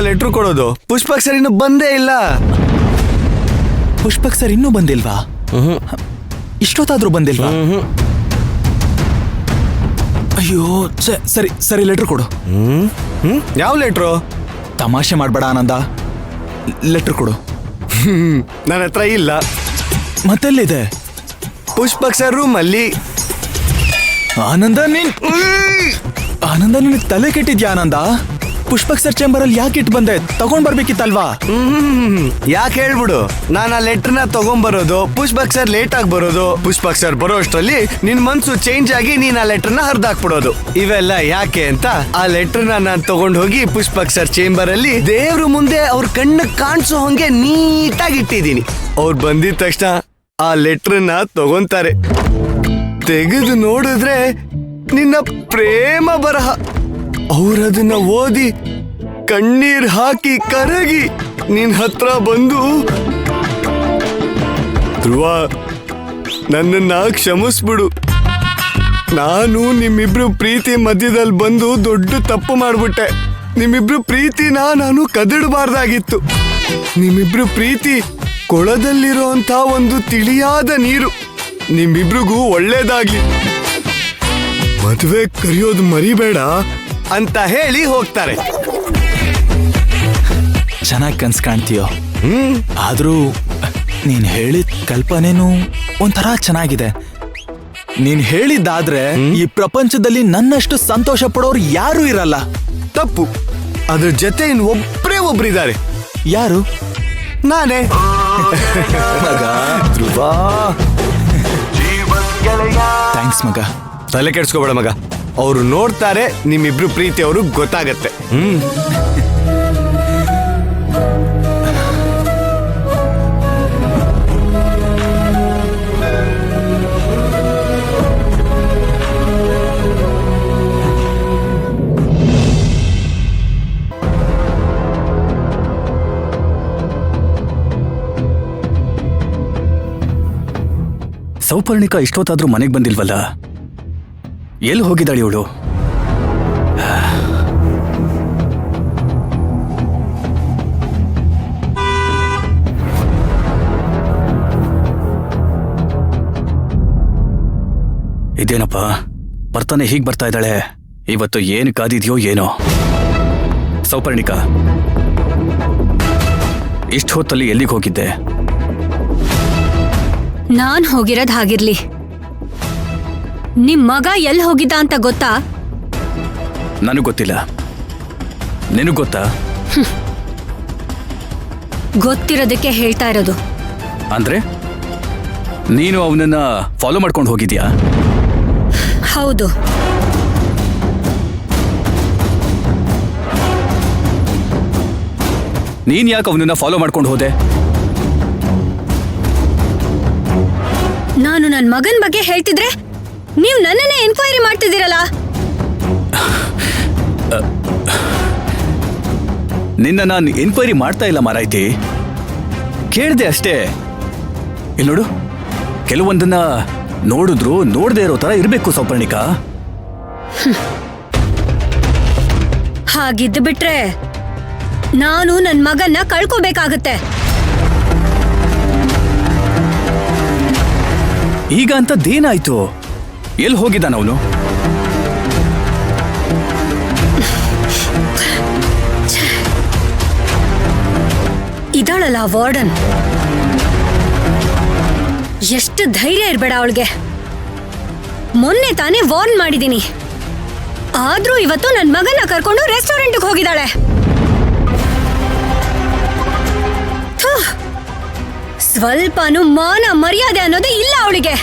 Letter ಕೊಡೋದು? Pushpak sir ಇನ್ನು ಬಂದೇ ಇಲ್ಲ. ಪುಷ್ಪಕ್ ಸರ್ ಇನ್ನೂ ಬಂದಿಲ್ವಾ? ಇಷ್ಟೊತ್ತಾದ್ರೂ ಬಂದಿಲ್ವಾ? ಅಯ್ಯೋ ಸರಿ ಸರಿ, ಲೆಟ್ರ್ ಕೊಡು. ಯಾವ ಲೆಟ್ರು? ತಮಾಷೆ ಮಾಡ್ಬೇಡ ಆನಂದ, ಲೆಟ್ರ್ ಕೊಡು. ನನ್ನ ಹತ್ರ ಇಲ್ಲ. ಮತ್ತೆಲ್ಲಿದೆ? ಪುಷ್ಪಕ್ ಸರ್ ರೂಮ್ ಅಲ್ಲಿ. ಆನಂದ ನಿನಗೆ ತಲೆ ಕೆಟ್ಟಿದ್ಯಾ ಆನಂದ? ಪುಷ್ಪಕ್ ಸರ್ ಚೇಂಬರ್ ಅಲ್ಲಿ ಯಾಕೆ ಇಟ್ಟು ಬಂದೆ? ತಗೊಂಡ್ ಬರ್ಬೇಕಿತ್ತಲ್ವಾ? ಯಾಕೆ ಹೇಳ್ಬಿಡು. ನಾನು ಆ ಲೆಟರ್ನ ತಗೊಂಡ್ಬರೋದು, ಪುಷ್ಪಕ್ ಸರ್ ಲೇಟ್ ಆಗಿ ಬರೋದು, ಪುಷ್ಪಕ್ ಸರ್ ಬರೋ ಅಷ್ಟರಲ್ಲಿ ನಿನ್ ಮನ್ಸು ಚೇಂಜ್ ಆಗಿ ನೀನ್ ಆ ಲೆಟರ್ನ ಹರಿದಾಕ್ಬಿಡೋದು. ಇವೆಲ್ಲ ಯಾಕೆ ಅಂತ ಆ ಲೆಟರ್ನ ನಾನು ತಗೊಂಡ್ ಹೋಗಿ ಪುಷ್ಪಕ್ ಸರ್ ಚೇಂಬರ್ ಅಲ್ಲಿ ದೇವ್ರ ಮುಂದೆ ಅವ್ರ ಕಣ್ಣು ಕಾಣಿಸೋ ಹಂಗೆ ನೀಟಾಗಿ ಇಟ್ಟಿದ್ದೀನಿ. ಅವ್ರು ಬಂದಿದ ತಕ್ಷಣ ಆ ಲೆಟರ್ನ ತಗೊಂತಾರೆ. ತೆಗೆದು ನೋಡಿದ್ರೆ ನಿನ್ನ ಪ್ರೇಮ ಬರಹ. ಅವ್ರದನ್ನ ಓದಿ ಕಣ್ಣೀರ್ ಹಾಕಿ ಕರಗಿ ನಿನ್ ಹತ್ರ ಬಂದು, ಧ್ರುವ ನನ್ನನ್ನ ಕ್ಷಮಿಸ್ಬಿಡು, ನಾನು ನಿಮ್ಮಿಬ್ರು ಪ್ರೀತಿ ಮಧ್ಯದಲ್ಲಿ ಬಂದು ದೊಡ್ಡ ತಪ್ಪು ಮಾಡ್ಬಿಟ್ಟೆ. ನಿಮ್ಮಿಬ್ರು ಪ್ರೀತಿನ ನಾನು ಕದಡಬಾರ್ದಾಗಿತ್ತು. ನಿಮ್ಮಿಬ್ರು ಪ್ರೀತಿ ಕೊಳದಲ್ಲಿರೋ ಅಂತ ಒಂದು ತಿಳಿಯಾದ ನೀರು. ನಿಮ್ಮಿಬ್ರಿಗೂ ಒಳ್ಳೇದಾಗ್ಲಿ, ಮದುವೆ ಕರೆಯೋದು ಮರಿಬೇಡ ಅಂತ ಹೇಳಿ ಹೋಗ್ತಾರೆ. ಚೆನ್ನಾಗಿ ಕನ್ಸ್ ಕಾಣ್ತೀಯೋ. ಆದ್ರೂ ನೀನ್ ಹೇಳಿದ ಕಲ್ಪನೆನೂ ಒಂಥರ ಚೆನ್ನಾಗಿದೆ. ನೀನ್ ಹೇಳಿದ್ದಾದ್ರೆ ಈ ಪ್ರಪಂಚದಲ್ಲಿ ನನ್ನಷ್ಟು ಸಂತೋಷ ಪಡೋರು ಯಾರೂ ಇರಲ್ಲ. ತಪ್ಪು. ಅದ್ರ ಜೊತೆ ಇನ್ನು ಒಬ್ರಿದ್ದಾರೆ. ಯಾರು? ನಾನೇ. ಮಗ ಧ್ರುವ, ಥ್ಯಾಂಕ್ಸ್ ಮಗ. ತಲೆ ಕೆಡ್ಸ್ಕೋಬೇಡ ಮಗ, ಅವ್ರು ನೋಡ್ತಾರೆ, ನಿಮ್ಮಿಬ್ರು ಪ್ರೀತಿ ಅವರು ಗೊತ್ತಾಗತ್ತೆ. ಸೌಪರ್ಣಿಕಾ ಇಷ್ಟೊತ್ತಾದ್ರೂ ಮನೆಗೆ ಬಂದಿಲ್ವಲ್ಲ? ಎಲ್ಲಿ ಹೋಗಿದ್ದಾಳೆ ಇವಳು? ಇದೇನಪ್ಪ, ಬರ್ತಾನೆ ಹೀಗ್ ಬರ್ತಾ ಇದ್ದಾಳೆ. ಇವತ್ತು ಏನು ಕಾದಿದ್ಯೋ ಏನೋ. ಸೌಪರ್ಣಿಕಾ, ಇಷ್ಟು ಹೊತ್ತಲ್ಲಿ ಎಲ್ಲಿಗೆ ಹೋಗಿದ್ದೆ? ನಾನ್ ಹೋಗಿರೋದ್ ಹಾಗಿರ್ಲಿ, ನಿಮ್ ಮಗ ಎಲ್ಲಿ ಹೋಗಿದ್ದ ಅಂತ ಗೊತ್ತಾ? ನನಗ್ ಗೊತ್ತಿಲ್ಲ. ನಿನಗ್ ಗೊತ್ತಾ? ಗೊತ್ತಿರೋದಕ್ಕೆ ಹೇಳ್ತಾ ಇರೋದು. ಅಂದ್ರೆ ನೀನು ಅವನನ್ನ ಫಾಲೋ ಮಾಡ್ಕೊಂಡು ಹೋಗಿದ್ಯಾ? ಹೌದು. ನೀನ್ ಯಾಕೆ ಅವನನ್ನ ಫಾಲೋ ಮಾಡ್ಕೊಂಡು ಹೋದೆ? ನಾನು ನನ್ನ ಮಗನ್ ಬಗ್ಗೆ ಹೇಳ್ತಿದ್ರೆ ನೀವು ನನ್ನನ್ನೇ ಎನ್ಕ್ವೈರಿ ಮಾಡ್ತಿದ್ದೀರಲ್ಲ. ನಿನ್ನ ನಾನು ಎನ್ಕ್ವೈರಿ ಮಾಡ್ತಾ ಇಲ್ಲ ಮಾರಾಯ್ತಿ, ಕೇಳ್ದೆ ಅಷ್ಟೇ. ಇಲ್ಲಿ ನೋಡು, ಕೆಲವೊಂದನ್ನ ನೋಡಿದ್ರು ನೋಡದೆ ಇರೋ ತರ ಇರ್ಬೇಕು ಸೌಪರ್ಣಿಕಾ. ಹಾಗಿದ್ದು ಬಿಟ್ರೆ ನಾನು ನನ್ನ ಮಗನ್ನ ಕಳ್ಕೋಬೇಕಾಗತ್ತೆ. ಈಗ ಅಂತದ್ದೇನಾಯ್ತು? ಎಲ್ಲಿ ಹೋಗಿದ್ದಾನ ಅವನು? ಇದಾಳಲ್ಲ ವಾರ್ಡನ್, ಎಷ್ಟು ಧೈರ್ಯ ಇರ್ಬೇಡ ಅವಳಿಗೆ. ಮೊನ್ನೆ ತಾನೇ ವಾರ್ನ್ ಮಾಡಿದೀನಿ, ಆದ್ರೂ ಇವತ್ತು ನನ್ನ ಮಗನ ಕರ್ಕೊಂಡು ರೆಸ್ಟೋರೆಂಟ್ಗೆ ಹೋಗಿದ್ದಾಳೆ. ಸ್ವಲ್ಪನೂ ಮಾನ ಮರ್ಯಾದೆ ಅನ್ನೋದೇ ಇಲ್ಲ ಅವಳಿಗೆ.